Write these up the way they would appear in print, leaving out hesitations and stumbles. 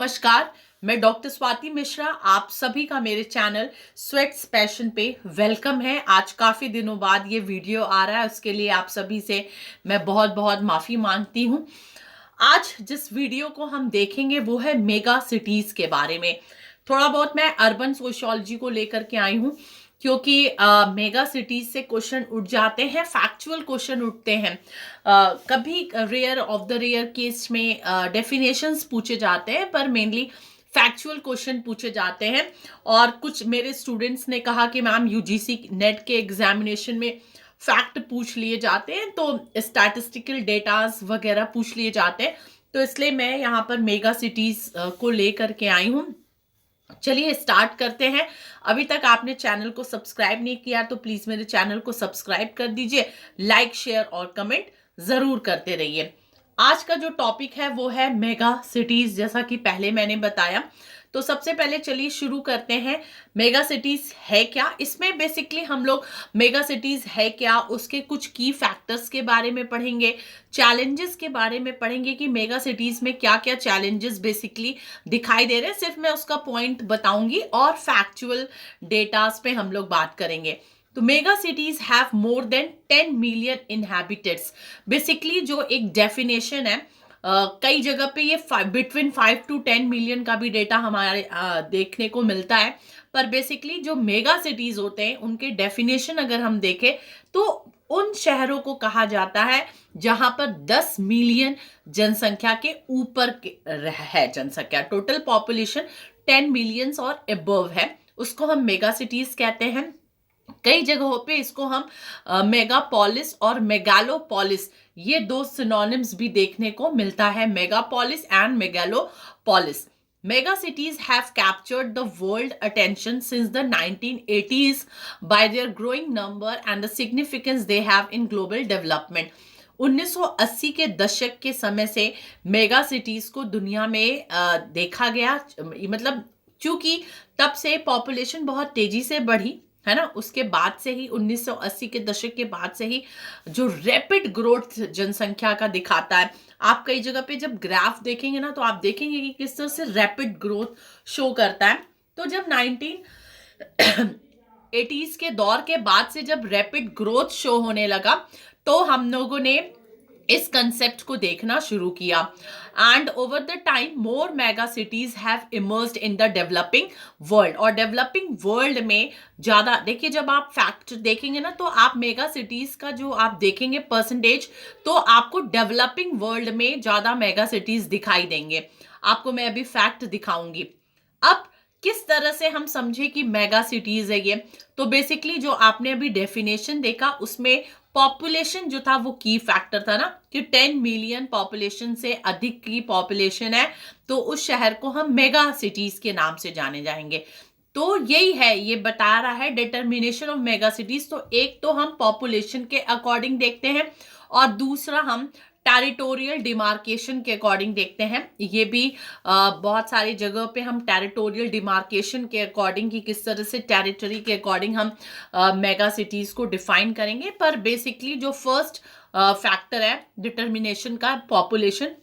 नमस्कार। मैं डॉक्टर स्वाति मिश्रा आप सभी का मेरे चैनल स्वेट्स पैशन पे वेलकम है। आज काफ़ी दिनों बाद ये वीडियो आ रहा है, उसके लिए आप सभी से मैं बहुत बहुत माफ़ी मांगती हूँ। आज जिस वीडियो को हम देखेंगे वो है मेगा सिटीज़ के बारे में। थोड़ा बहुत मैं अर्बन सोशियोलॉजी को लेकर के आई हूँ, क्योंकि मेगा सिटीज से क्वेश्चन उठ जाते हैं, फैक्चुअल क्वेश्चन उठते हैं। कभी rare of the rare case में डेफिनेशंस पूछे जाते हैं, पर मेनली फैक्चुअल क्वेश्चन पूछे जाते हैं। और कुछ मेरे स्टूडेंट्स ने कहा कि मैम यूजीसी नेट के एग्जामिनेशन में फैक्ट पूछ लिए जाते हैं, तो स्टैटिस्टिकल डेटाज वगैरह पूछ लिए जाते हैं। तो इसलिए मैं यहाँ पर मेगा सिटीज को लेकर के आई हूँ। चलिए स्टार्ट करते हैं। अभी तक आपने चैनल को सब्सक्राइब नहीं किया तो प्लीज मेरे चैनल को सब्सक्राइब कर दीजिए, लाइक शेयर और कमेंट जरूर करते रहिए। आज का जो टॉपिक है वो है मेगा सिटीज, जैसा कि पहले मैंने बताया। तो सबसे पहले चलिए शुरू करते हैं। मेगा सिटीज है क्या? इसमें बेसिकली हम लोग मेगा सिटीज है क्या, उसके कुछ की फैक्टर्स के बारे में पढ़ेंगे, चैलेंजेस के बारे में पढ़ेंगे कि मेगा सिटीज में क्या क्या चैलेंजेस बेसिकली दिखाई दे रहे हैं। सिर्फ मैं उसका पॉइंट बताऊंगी और फैक्चुअल डेटास पे हम लोग बात करेंगे। तो mega cities have more than 10 million inhabitants. Basically जो एक डेफिनेशन है, कई जगह पे ये बिटवीन 5 to 10 मिलियन का भी डेटा हमारे देखने को मिलता है। पर बेसिकली जो मेगा सिटीज होते हैं उनके डेफिनेशन अगर हम देखें तो उन शहरों को कहा जाता है जहां पर 10 मिलियन जनसंख्या के ऊपर है जनसंख्या। टोटल पॉपुलेशन 10 मिलियंस और अबव है, उसको हम मेगा सिटीज कहते हैं। कई जगहों पे इसको हम मेगापोलिस और मेगालोपोलिस, ये दो सिनोनिम्स भी देखने को मिलता है, Megapolis and megalopolis. Mega cities have captured the world attention since the 1980s by their growing number and the significance they have in global development. 1980 के दशक के समय से मेगा सिटीज को दुनिया में देखा गया। मतलब चूंकि तब से पॉपुलेशन बहुत तेजी से बढ़ी है ना, उसके बाद से ही 1980 के दशक के बाद से ही जो रैपिड ग्रोथ जनसंख्या का दिखाता है। आप कई जगह पे जब ग्राफ देखेंगे ना तो आप देखेंगे कि किस तरह से रैपिड ग्रोथ शो करता है। तो जब 1980s के दौर के बाद से जब रैपिड ग्रोथ शो होने लगा तो हम लोगों ने इस कंसेप्ट को देखना शुरू किया। And over the time more mega cities have emerged in the developing world. और डेवलपिंग वर्ल्ड में ज्यादा देखिए, जब आप फैक्ट देखेंगे ना तो आप मेगा सिटीज का जो आप देखेंगे परसेंटेज, तो आपको डेवलपिंग वर्ल्ड में ज्यादा मेगा सिटीज दिखाई देंगे। आपको मैं अभी फैक्ट दिखाऊंगी। अब किस तरह से हम समझे कि मेगा सिटीज है ये, तो बेसिकली जो आपने अभी डेफिनेशन देखा उसमें पॉपुलेशन जो था वो की फैक्टर था ना, कि 10 मिलियन पॉपुलेशन से अधिक की पॉपुलेशन है तो उस शहर को हम मेगा सिटीज के नाम से जाने जाएंगे। तो यही है, ये बता रहा है डिटर्मिनेशन ऑफ मेगा सिटीज। तो एक तो हम पॉपुलेशन के अकॉर्डिंग देखते हैं और दूसरा हम टेरिटोरियल डिमार्केशन के अकॉर्डिंग देखते हैं। ये भी बहुत सारी जगह पे हम टेरिटोरियल डिमार्केशन के अकॉर्डिंग कि किस तरह से टेरिटरी के अकॉर्डिंग हम मेगा सिटीज को डिफाइन करेंगे। पर बेसिकली जो फर्स्ट फैक्टर है डिटर्मिनेशन का, पॉपुलेशन,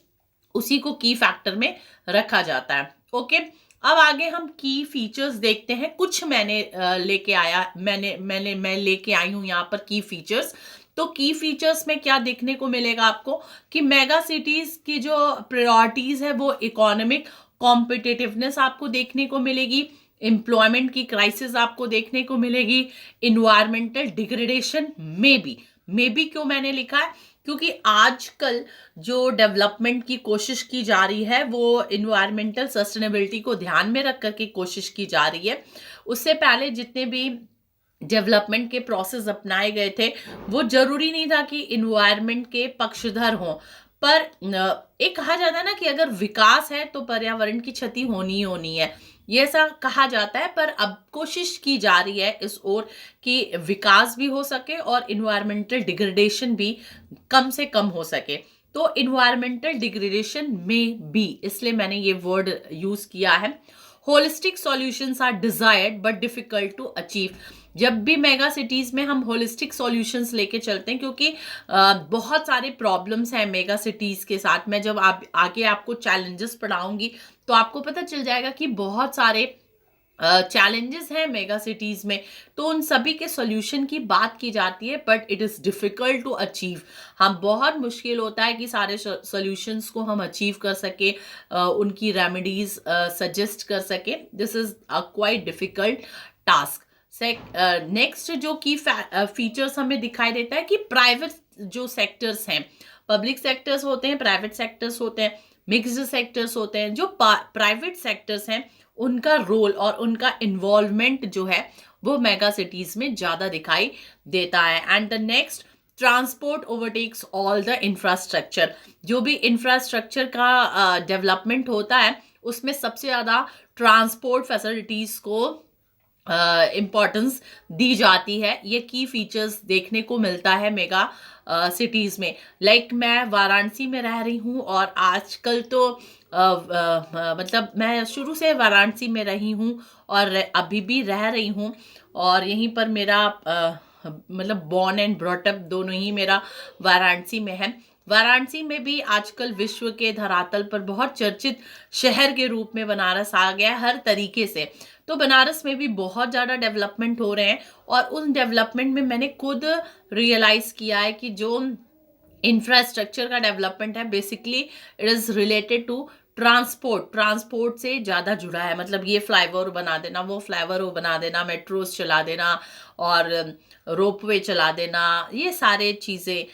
उसी को की फैक्टर में रखा जाता है। ओके, अब आगे हम की फीचर्स देखते हैं। कुछ मैंने लेके आया, मैं लेके आई हूं यहाँ पर की फीचर्स। तो की फीचर्स में क्या देखने को मिलेगा आपको कि मेगा सिटीज की जो प्रायोरिटीज है वो इकोनॉमिक कॉम्पिटिटिवनेस आपको देखने को मिलेगी, एम्प्लॉयमेंट की क्राइसिस आपको देखने को मिलेगी, इन्वायरमेंटल डिग्रेडेशन में भी क्यों मैंने लिखा है, क्योंकि आजकल जो डेवलपमेंट की कोशिश की जा रही है वो इन्वायरमेंटल सस्टेनेबिलिटी को ध्यान में रख करके कोशिश की जा रही है। उससे पहले जितने भी डेवलपमेंट के प्रोसेस अपनाए गए थे वो जरूरी नहीं था कि इन्वायरमेंट के पक्षधर हों, पर एक कहा जाता है ना कि अगर विकास है तो पर्यावरण की क्षति होनी ही होनी है, ये ऐसा कहा जाता है। पर अब कोशिश की जा रही है इस ओर कि विकास भी हो सके और इन्वायरमेंटल डिग्रेडेशन भी कम से कम हो सके। तो इन्वायरमेंटल डिग्रेडेशन में भी, इसलिए मैंने ये वर्ड यूज किया है। Holistic solutions are desired but difficult to achieve. जब भी मेगा सिटीज में हम होलिस्टिक सॉल्यूशंस लेके चलते हैं, क्योंकि बहुत सारे प्रॉब्लम्स हैं मेगा सिटीज के साथ। मैं जब आगे आपको चैलेंजेस पढ़ाऊंगी तो आपको पता चल जाएगा कि बहुत सारे चैलेंजेस हैं मेगा सिटीज में, तो उन सभी के सॉल्यूशन की बात की जाती है, but it is difficult to achieve. हम बहुत मुश्किल होता है कि सारे सॉल्यूशंस को हम अचीव कर सके, उनकी रेमेडीज सजेस्ट कर सके। This is a quite difficult task. Next जो की फीचर्स हमें दिखाई देता है कि प्राइवेट जो सेक्टर्स हैं, पब्लिक सेक्टर्स होते हैं, प्राइवेट सेक्टर्स होते हैं, मिक्स्ड सेक्टर्स होते हैं। जो प्राइवेट सेक्टर्स हैं उनका रोल और उनका इन्वॉल्वमेंट जो है वो मेगा सिटीज में ज्यादा दिखाई देता है। And the next, transport overtakes all the infrastructure. जो भी इंफ्रास्ट्रक्चर का डेवलपमेंट होता है उसमें सबसे ज्यादा ट्रांसपोर्ट फैसिलिटीज को इम्पोर्टेंस दी जाती है। ये की फीचर्स देखने को मिलता है मेगा सिटीज में। लाइक मैं वाराणसी में रह रही हूँ और आजकल तो मतलब मैं शुरू से वाराणसी में रही हूँ और अभी भी रह रही हूँ, और यहीं पर मेरा मतलब बॉर्न एंड ब्रॉटअप दोनों ही मेरा वाराणसी में है। वाराणसी में भी आजकल विश्व के धरातल पर बहुत चर्चित शहर के रूप में बनारस आ गया हर तरीके से। तो बनारस में भी बहुत ज़्यादा डेवलपमेंट हो रहे हैं, और उन डेवलपमेंट में मैंने खुद रियलाइज़ किया है कि जो इंफ्रास्ट्रक्चर का डेवलपमेंट है basically it is related to transport से ज़्यादा जुड़ा है। मतलब ये फ्लाईओवर बना देना, वो फ्लाईओवर बना देना, मेट्रोज चला देना और रोपवे चला देना, ये सारे चीज़ें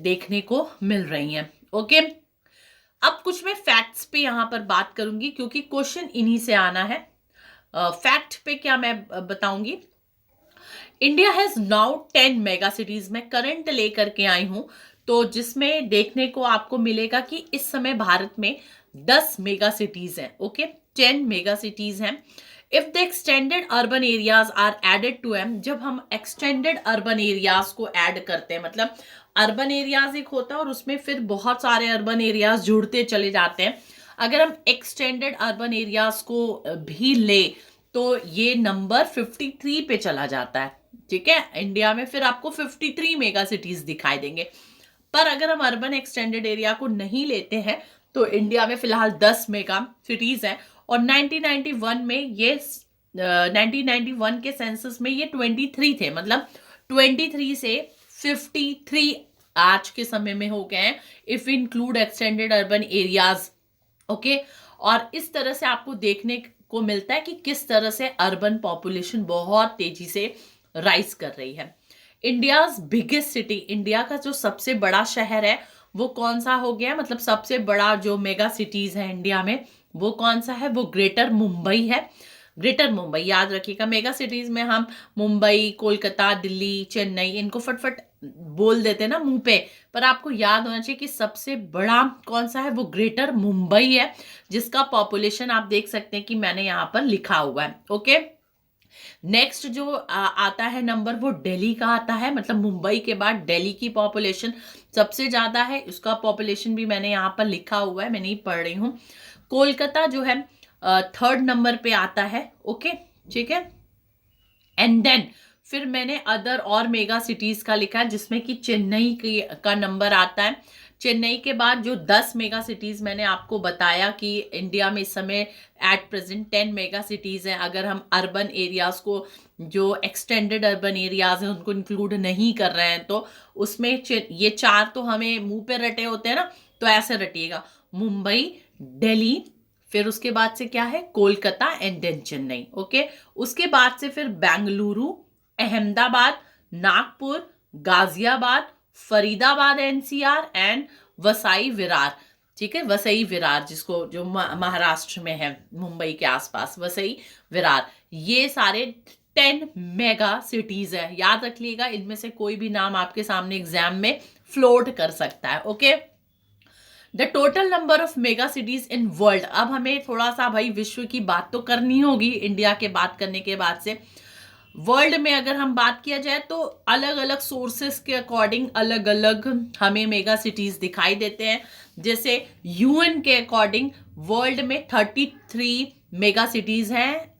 देखने को मिल रही हैं। ओके, अब कुछ मैं फैक्ट्स पे यहाँ पर बात करूंगी क्योंकि क्वेश्चन इन्हीं से आना है। फैक्ट पे क्या मैं बताऊंगी, India has now 10 mega cities. मैं करंट लेकर के आई हूं, तो जिसमें देखने को आपको मिलेगा कि इस समय भारत में 10 मेगा सिटीज हैं। ओके, 10 मेगा सिटीज हैं। If the extended urban areas are added to them, जब हम एक्सटेंडेड अर्बन एरियाज को ऐड करते हैं, मतलब अर्बन एरियाज एक होता है और उसमें फिर बहुत सारे अर्बन एरियाज जुड़ते चले जाते हैं। अगर हम एक्सटेंडेड अर्बन एरियाज को भी ले तो ये नंबर 53 पे चला जाता है। ठीक है, इंडिया में फिर आपको 53 मेगा सिटीज दिखाई देंगे। पर अगर हम अर्बन एक्सटेंडेड एरिया को नहीं लेते हैं तो इंडिया में फिलहाल 10 मेगा सिटीज हैं, और 1991 में ये 1991 के सेंसस में ये 23 थे। मतलब 23 से 53 आज के समय में हो गए हैं, if include extended urban areas. Okay, और इस तरह से आपको देखने को मिलता है कि किस तरह से अर्बन पॉपुलेशन बहुत तेजी से राइज कर रही है। इंडियाज बिगेस्ट सिटी, इंडिया का जो सबसे बड़ा शहर है वो कौन सा हो गया, मतलब सबसे बड़ा जो मेगा सिटीज है इंडिया में वो कौन सा है, वो ग्रेटर मुंबई है। ग्रेटर मुंबई याद रखिएगा। मेगा सिटीज में हम मुंबई, कोलकाता, दिल्ली, चेन्नई इनको फटफट बोल देते हैं ना मुंह पे, पर आपको याद होना चाहिए कि सबसे बड़ा कौन सा है, वो ग्रेटर मुंबई है, जिसका पॉपुलेशन आप देख सकते हैं कि मैंने यहाँ पर लिखा हुआ है। ओके, नेक्स्ट जो आता है नंबर वो दिल्ली का आता है। मतलब मुंबई के बाद दिल्ली की पॉपुलेशन सबसे ज्यादा है, उसका पॉपुलेशन भी मैंने यहाँ पर लिखा हुआ है, मैं नहीं पढ़ रही हूँ। कोलकाता जो है थर्ड नंबर पे आता है। ओके, ठीक है, एंड देन फिर मैंने अदर और मेगा सिटीज का लिखा है जिसमें कि चेन्नई का नंबर आता है। चेन्नई के बाद जो 10 मेगा सिटीज मैंने आपको बताया कि इंडिया में इस समय एट प्रेजेंट 10 मेगा सिटीज हैं। अगर हम अर्बन एरियाज को, जो एक्सटेंडेड अर्बन एरियाज हैं उनको इंक्लूड नहीं कर रहे हैं, तो उसमें ये 4 तो हमें मुंह पे रटे होते हैं ना, तो ऐसे रटिएगा, मुंबई, दिल्ली, फिर उसके बाद से क्या है, Kolkata and then Chennai. Okay, उसके बाद से फिर बेंगलुरु, अहमदाबाद, नागपुर, गाजियाबाद, फरीदाबाद एनसीआर एंड वसई विरार। ठीक है, वसई विरार जिसको जो महाराष्ट्र में है, मुंबई के आसपास वसई विरार, ये सारे 10 मेगा सिटीज है। याद रख लीजिएगा, इनमें से कोई भी नाम आपके सामने एग्जाम में फ्लोट कर सकता है। Okay, the total number of mega cities in world. अब हमें थोड़ा सा भाई विश्व की बात तो करनी होगी इंडिया के बात करने के बाद से। वर्ल्ड में अगर हम बात किया जाए तो अलग अलग सोर्सेस के अकॉर्डिंग अलग अलग हमें मेगा सिटीज दिखाई देते हैं। जैसे यूएन के अकॉर्डिंग वर्ल्ड में 33 मेगा सिटीज हैं।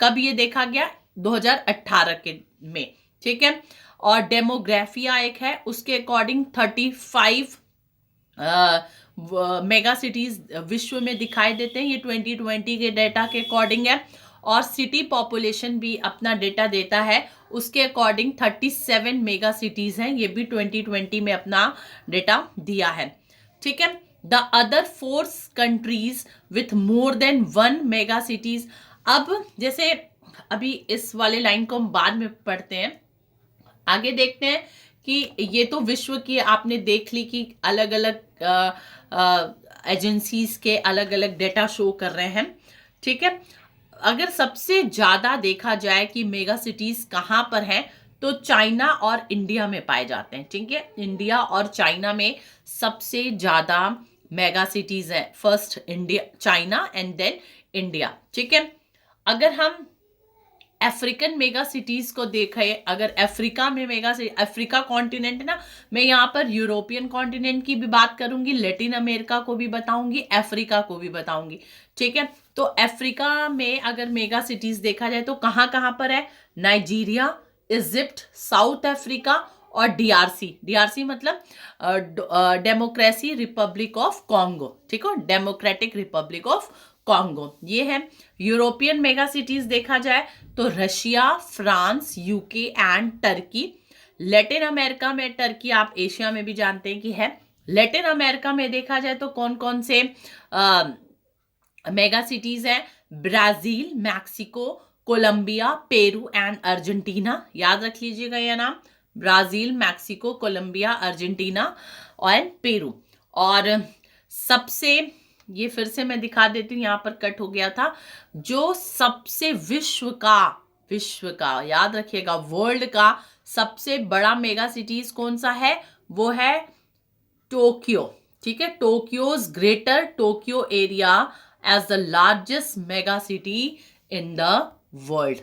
कब ये देखा गया, 2018 के में। ठीक है, और डेमोग्राफिया एक है, उसके अकॉर्डिंग 35 मेगा सिटीज विश्व में दिखाई देते हैं। ये 2020 के डेटा के अकॉर्डिंग है। और सिटी पॉपुलेशन भी अपना डेटा देता है, उसके अकॉर्डिंग 37 मेगा सिटीज हैं, ये भी 2020 में अपना डेटा दिया है। ठीक है। The other 4 countries with more than 1 mega cities. अब जैसे अभी इस वाले लाइन को हम बाद में पढ़ते हैं, आगे देखते हैं कि ये तो विश्व की आपने देख ली कि अलग अलग एजेंसीज के अलग अलग डेटा शो कर रहे हैं। ठीक है। अगर सबसे ज्यादा देखा जाए कि मेगा सिटीज कहाँ पर हैं, तो चाइना और इंडिया में पाए जाते हैं। ठीक है। इंडिया और चाइना में सबसे ज्यादा मेगा सिटीज है। First India, China and then India. ठीक है। अगर हम अफ्रीकन मेगा सिटीज को देखें, अगर अफ्रीका में मेगा सिटी, अफ्रीका कॉन्टिनेंट है ना, मैं यहाँ पर यूरोपियन कॉन्टिनेंट की भी बात करूंगी, लैटिन अमेरिका को भी बताऊंगी, अफ्रीका को भी बताऊंगी। ठीक है। तो अफ्रीका में अगर मेगा सिटीज देखा जाए तो कहाँ कहाँ पर है? नाइजीरिया, इजिप्ट, साउथ अफ्रीका और डीआरसी। डीआरसी मतलब डेमोक्रेसी रिपब्लिक ऑफ कॉन्गो। ठीक है, डेमोक्रेटिक रिपब्लिक ऑफ कॉन्गो, ये है। यूरोपियन मेगा सिटीज देखा जाए तो Russia, France, UK and Turkey. Latin America में टर्की आप एशिया में भी जानते हैं कि है। लैटिन अमेरिका में देखा जाए तो कौन कौन से मेगा सिटीज हैं? Brazil, Mexico, Colombia, Peru and Argentina. याद रख लीजिएगा यह नाम, ब्राजील, मैक्सिको, कोलंबिया, अर्जेंटीना और पेरू। और सबसे, ये फिर से मैं दिखा देती हूँ, यहाँ पर कट हो गया था, जो सबसे विश्व का याद रखिएगा, वर्ल्ड का सबसे बड़ा मेगा सिटीज कौन सा है? वो है टोक्यो। ठीक है। Tokyo's Greater Tokyo Area as the largest mega city in the world.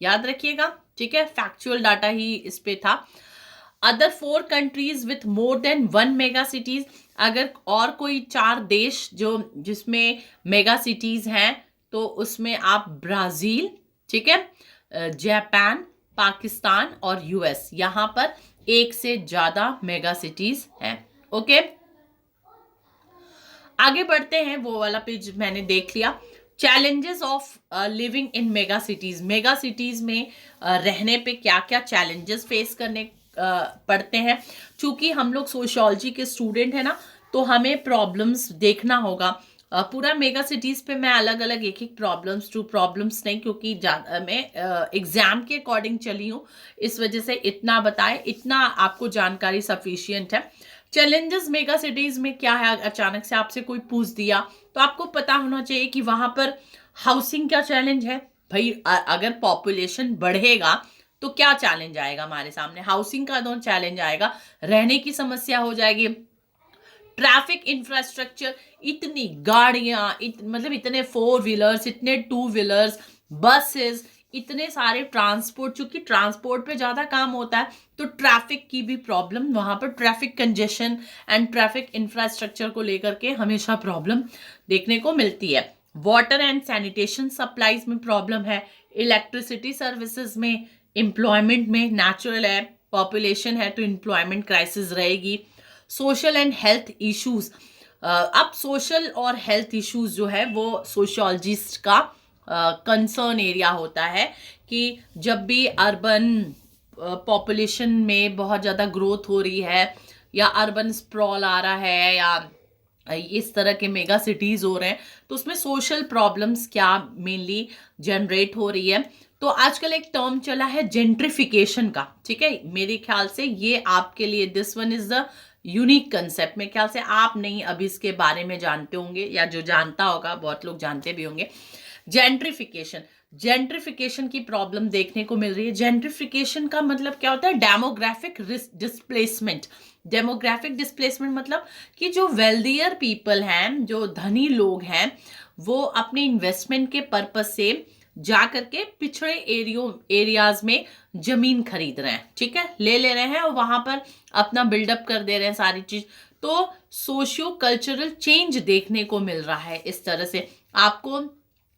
याद रखिएगा। ठीक है, फैक्चुअल डाटा ही इस पे था। Other 4 countries with more than 1 mega cities. अगर और कोई 4 देश जो जिसमें मेगा सिटीज हैं, तो उसमें आप ब्राजील, ठीक है, जापान, पाकिस्तान और यूएस, यहां पर 1 से ज्यादा मेगा सिटीज हैं। ओके, आगे बढ़ते हैं। वो वाला पेज मैंने देख लिया। Challenges of living in mega cities. Mega cities में रहने पे क्या क्या चैलेंजेस फेस करने पड़ते हैं। चूंकि हम लोग सोशियोलॉजी के स्टूडेंट हैं ना, तो हमें प्रॉब्लम्स देखना होगा। पूरा मेगा सिटीज पे मैं अलग अलग एक एक प्रॉब्लम्स, 2 प्रॉब्लम्स नहीं, क्योंकि मैं एग्जाम के अकॉर्डिंग चली हूँ, इस वजह से इतना बताए, इतना आपको जानकारी सफिशियंट है। चैलेंजेस मेगा सिटीज में क्या है? अचानक से आपसे कोई पूछ दिया तो आपको पता होना चाहिए कि वहां पर हाउसिंग क्या चैलेंज है। भाई अगर पॉपुलेशन बढ़ेगा तो क्या चैलेंज आएगा हमारे सामने? हाउसिंग का दो चैलेंज आएगा, रहने की समस्या हो जाएगी। ट्रैफिक इंफ्रास्ट्रक्चर, इतनी गाड़ियां, मतलब इतने 4 व्हीलर्स, इतने 2 व्हीलर्स, बसेस, इतने सारे ट्रांसपोर्ट, चूंकि ट्रांसपोर्ट पे ज्यादा काम होता है तो ट्रैफिक की भी प्रॉब्लम, वहां पर traffic congestion and traffic infrastructure को लेकर के हमेशा प्रॉब्लम देखने को मिलती है। वाटर एंड सैनिटेशन सप्लाईज में प्रॉब्लम है। इलेक्ट्रिसिटी सर्विसेज में, एम्प्लॉयमेंट में, नेचुरल है, पॉपुलेशन है तो एम्प्लॉयमेंट क्राइसिस रहेगी। Social and health issues. अब सोशल और हेल्थ इश्यूज जो है वो सोशियोलॉजिस्ट का कंसर्न एरिया होता है कि जब भी अर्बन पॉपुलेशन में बहुत ज़्यादा ग्रोथ हो रही है, या अर्बन स्प्रॉल आ रहा है, या इस तरह के मेगा सिटीज हो रहे हैं, तो उसमें सोशल प्रॉब्लम्स क्या मेनली जनरेट हो रही है। तो आजकल एक टर्म चला है जेंट्रिफिकेशन का। ठीक है, मेरे ख्याल से ये आपके लिए, this one is the unique concept. मेरे ख्याल से आप नहीं अभी इसके बारे में जानते होंगे, या जो जानता होगा बहुत लोग जानते भी होंगे। जेंट्रिफिकेशन, जेंट्रिफिकेशन की प्रॉब्लम देखने को मिल रही है। जेंट्रिफिकेशन का मतलब क्या होता है? Demographic displacement. डेमोग्राफिक डिस्प्लेसमेंट मतलब कि जो वेल्दियर पीपल हैं, जो धनी लोग हैं, वो अपने इन्वेस्टमेंट के पर्पज से जा करके पिछड़े एरियाज में जमीन खरीद रहे हैं। ठीक है, ले रहे हैं और वहां पर अपना बिल्डअप कर दे रहे हैं सारी चीज। तो सोशियो कल्चरल चेंज देखने को मिल रहा है। इस तरह से आपको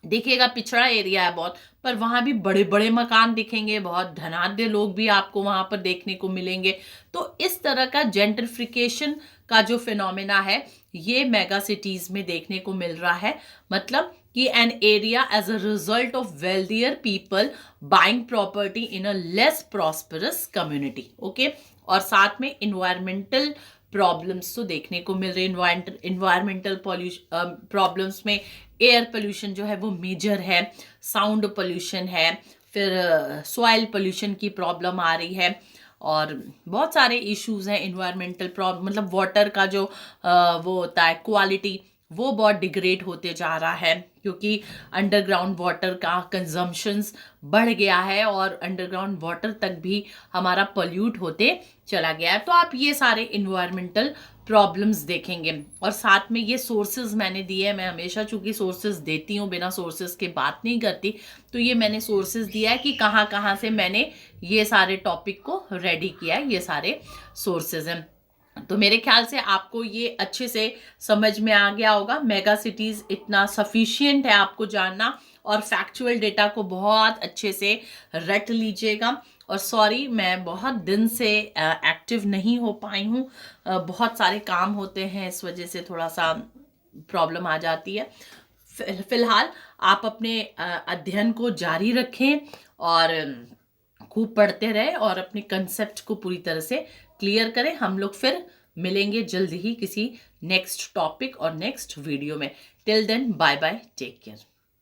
दिखेगा पिछड़ा एरिया है बहुत, पर वहां भी बड़े बड़े मकान दिखेंगे, बहुत धनाढ्य लोग भी आपको वहां पर देखने को मिलेंगे। तो इस तरह का जेंट्रिफिकेशन का जो फिनोमेना है, ये मेगा सिटीज में देखने को मिल रहा है। मतलब कि an area as a result of wealthier people buying property in a less prosperous community. Okay, और साथ में इन्वायरमेंटल प्रॉब्लम्स तो देखने को मिल रहे हैं। इन्वायरमेंटल पॉल्यूशन प्रॉब्लम्स में एयर पोल्यूशन जो है वो मेजर है, साउंड पोल्यूशन है, फिर सॉइल पोल्यूशन की प्रॉब्लम आ रही है, और बहुत सारे इश्यूज हैं इन्वायरमेंटल प्रॉब्लम। मतलब वाटर का जो वो होता है क्वालिटी, वो बहुत डिग्रेड होते जा रहा है, क्योंकि अंडरग्राउंड वाटर का कंजम्पशंस बढ़ गया है और अंडरग्राउंड वाटर तक भी हमारा पोल्यूट होते चला गया है। तो आप ये सारे इन्वायरमेंटल प्रॉब्लम्स देखेंगे, और साथ में ये सोर्सेज मैंने दिए हैं। मैं हमेशा चूंकि सोर्सेज देती हूँ, बिना सोर्सेज के बात नहीं करती, तो ये मैंने सोर्सेज दिया है कि कहाँ कहाँ से मैंने ये सारे टॉपिक को रेडी किया है, ये सारे सोर्सेज हैं। तो मेरे ख्याल से आपको ये अच्छे से समझ में आ गया होगा। मेगा सिटीज इतना सफिशिएंट है आपको जानना, और फैक्चुअल डेटा को बहुत अच्छे से रट लीजिएगा। और सॉरी, मैं बहुत दिन से एक्टिव नहीं हो पाई हूँ, बहुत सारे काम होते हैं, इस वजह से थोड़ा सा प्रॉब्लम आ जाती है। फिलहाल आप अपने अध्ययन को जारी रखें और खूब पढ़ते रहे और अपने कंसेप्ट को पूरी तरह से क्लियर करें। हम लोग फिर मिलेंगे जल्द ही किसी नेक्स्ट टॉपिक और नेक्स्ट वीडियो में। Till then, bye bye, take care.